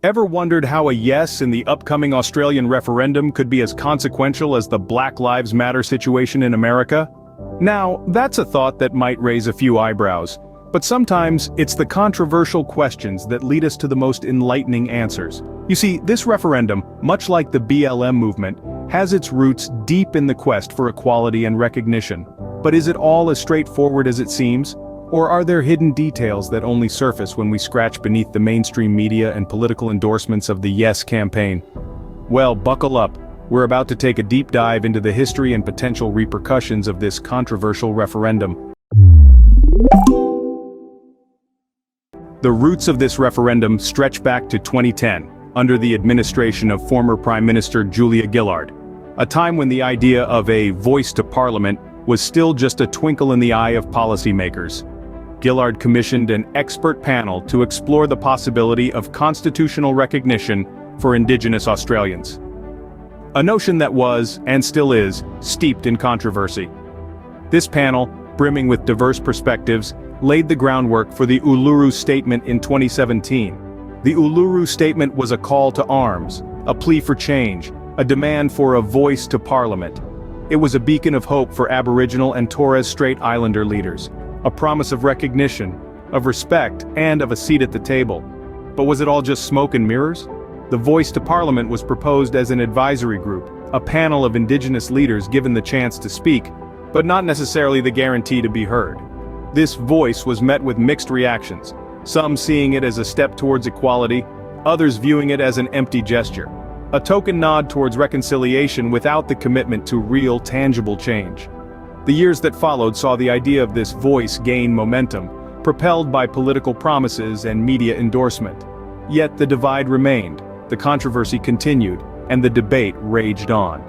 Ever wondered how a yes in the upcoming Australian referendum could be as consequential as the Black Lives Matter situation in America? Now, that's a thought that might raise a few eyebrows, but sometimes it's the controversial questions that lead us to the most enlightening answers. You see, this referendum, much like the BLM movement, has its roots deep in the quest for equality and recognition. But is it all as straightforward as it seems? Or are there hidden details that only surface when we scratch beneath the mainstream media and political endorsements of the Yes campaign? Well, buckle up. We're about to take a deep dive into the history and potential repercussions of this controversial referendum. The roots of this referendum stretch back to 2010, under the administration of former Prime Minister Julia Gillard, a time when the idea of a voice to Parliament was still just a twinkle in the eye of policymakers. Gillard commissioned an expert panel to explore the possibility of constitutional recognition for Indigenous Australians. A notion that was, and still is, steeped in controversy. This panel, brimming with diverse perspectives, laid the groundwork for the Uluru Statement in 2017. The Uluru Statement was a call to arms, a plea for change, a demand for a voice to Parliament. It was a beacon of hope for Aboriginal and Torres Strait Islander leaders, a promise of recognition, of respect, and of a seat at the table. But was it all just smoke and mirrors? The Voice to Parliament was proposed as an advisory group, a panel of Indigenous leaders given the chance to speak, but not necessarily the guarantee to be heard. This voice was met with mixed reactions, some seeing it as a step towards equality, others viewing it as an empty gesture, a token nod towards reconciliation without the commitment to real, tangible change. The years that followed saw the idea of this voice gain momentum, propelled by political promises and media endorsement. Yet the divide remained, the controversy continued, and the debate raged on.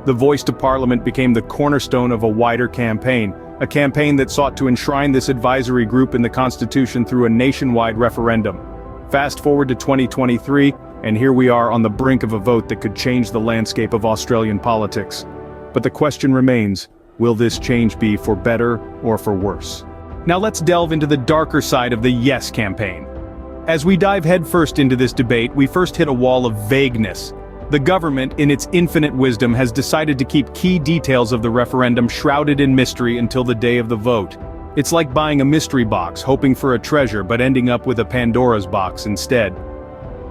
The Voice to Parliament became the cornerstone of a wider campaign, a campaign that sought to enshrine this advisory group in the Constitution through a nationwide referendum. Fast forward to 2023, and here we are on the brink of a vote that could change the landscape of Australian politics. But the question remains, will this change be for better or for worse? Now let's delve into the darker side of the Yes campaign. As we dive headfirst into this debate, we first hit a wall of vagueness. The government, in its infinite wisdom, has decided to keep key details of the referendum shrouded in mystery until the day of the vote. It's like buying a mystery box, hoping for a treasure but ending up with a Pandora's box instead.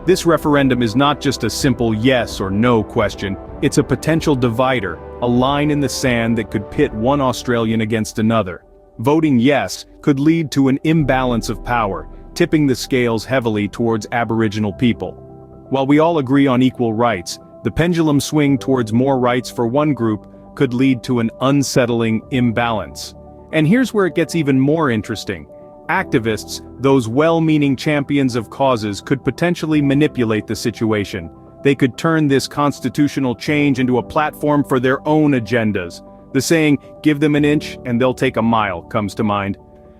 This referendum is not just a simple yes or no question, it's a potential divider, a line in the sand that could pit one Australian against another. Voting yes could lead to an imbalance of power, tipping the scales heavily towards Aboriginal people. While we all agree on equal rights, the pendulum swing towards more rights for one group could lead to an unsettling imbalance. And here's where it gets even more interesting. Activists, those well-meaning champions of causes, could potentially manipulate the situation. They could turn this constitutional change into a platform for their own agendas. The saying, "give them an inch and they'll take a mile," comes to mind.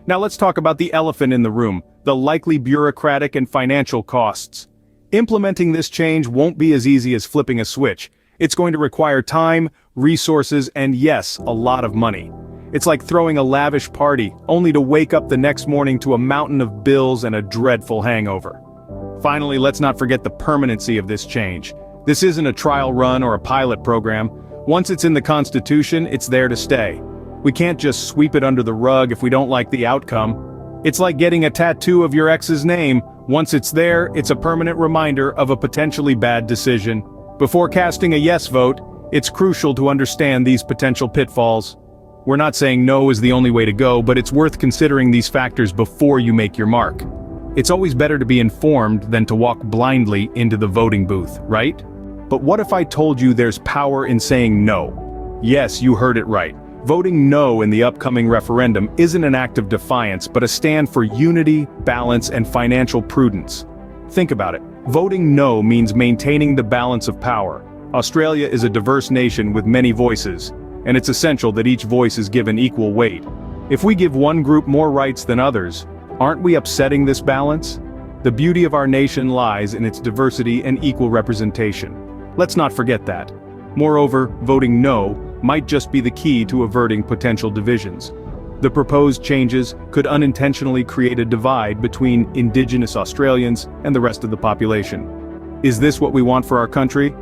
Now let's talk about the elephant in the room, the likely bureaucratic and financial costs. Implementing this change won't be as easy as flipping a switch. It's going to require time, resources, and yes, a lot of money. It's like throwing a lavish party, only to wake up the next morning to a mountain of bills and a dreadful hangover. Finally, let's not forget the permanency of this change. This isn't a trial run or a pilot program. Once it's in the Constitution, it's there to stay. We can't just sweep it under the rug if we don't like the outcome. It's like getting a tattoo of your ex's name. Once it's there, it's a permanent reminder of a potentially bad decision. Before casting a yes vote, it's crucial to understand these potential pitfalls. We're not saying no is the only way to go, but it's worth considering these factors before you make your mark. It's always better to be informed than to walk blindly into the voting booth, right? But what if I told you there's power in saying no? Yes, you heard it right. Voting no in the upcoming referendum isn't an act of defiance, but a stand for unity, balance, and financial prudence. Think about it. Voting no means maintaining the balance of power. Australia is a diverse nation with many voices, and it's essential that each voice is given equal weight. If we give one group more rights than others, aren't we upsetting this balance? The beauty of our nation lies in its diversity and equal representation. Let's not forget that. Moreover, voting no might just be the key to averting potential divisions. The proposed changes could unintentionally create a divide between Indigenous Australians and the rest of the population. Is this what we want for our country?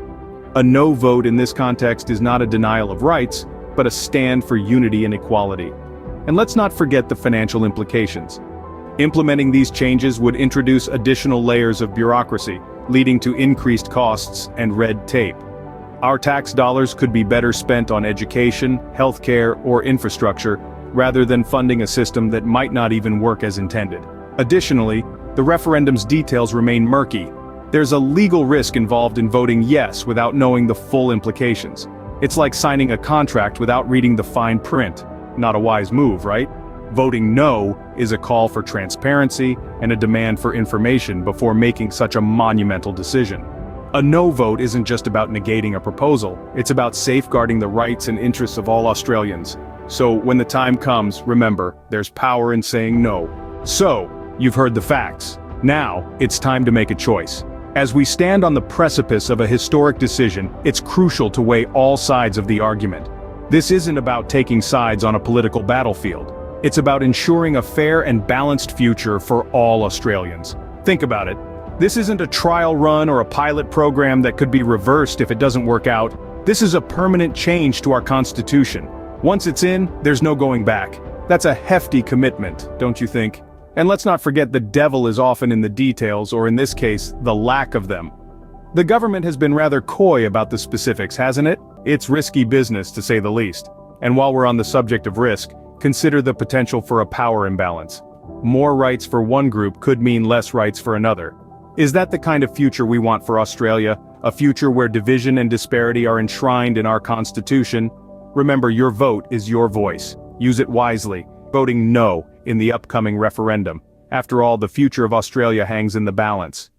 A no vote in this context is not a denial of rights, but a stand for unity and equality. And let's not forget the financial implications. Implementing these changes would introduce additional layers of bureaucracy, leading to increased costs and red tape. Our tax dollars could be better spent on education, healthcare, or infrastructure, rather than funding a system that might not even work as intended. Additionally, the referendum's details remain murky. There's a legal risk involved in voting yes without knowing the full implications. It's like signing a contract without reading the fine print. Not a wise move, right? Voting no is a call for transparency and a demand for information before making such a monumental decision. A no vote isn't just about negating a proposal, it's about safeguarding the rights and interests of all Australians. So when the time comes, remember, there's power in saying no. So, you've heard the facts. Now, it's time to make a choice. As we stand on the precipice of a historic decision, it's crucial to weigh all sides of the argument. This isn't about taking sides on a political battlefield. It's about ensuring a fair and balanced future for all Australians. Think about it. This isn't a trial run or a pilot program that could be reversed if it doesn't work out. This is a permanent change to our Constitution. Once it's in, there's no going back. That's a hefty commitment, don't you think? And let's not forget the devil is often in the details, or in this case, the lack of them. The government has been rather coy about the specifics, hasn't it? It's risky business, to say the least. And while we're on the subject of risk, consider the potential for a power imbalance. More rights for one group could mean less rights for another. Is that the kind of future we want for Australia? A future where division and disparity are enshrined in our Constitution? Remember, your vote is your voice. Use it wisely, voting no in the upcoming referendum. After all, the future of Australia hangs in the balance.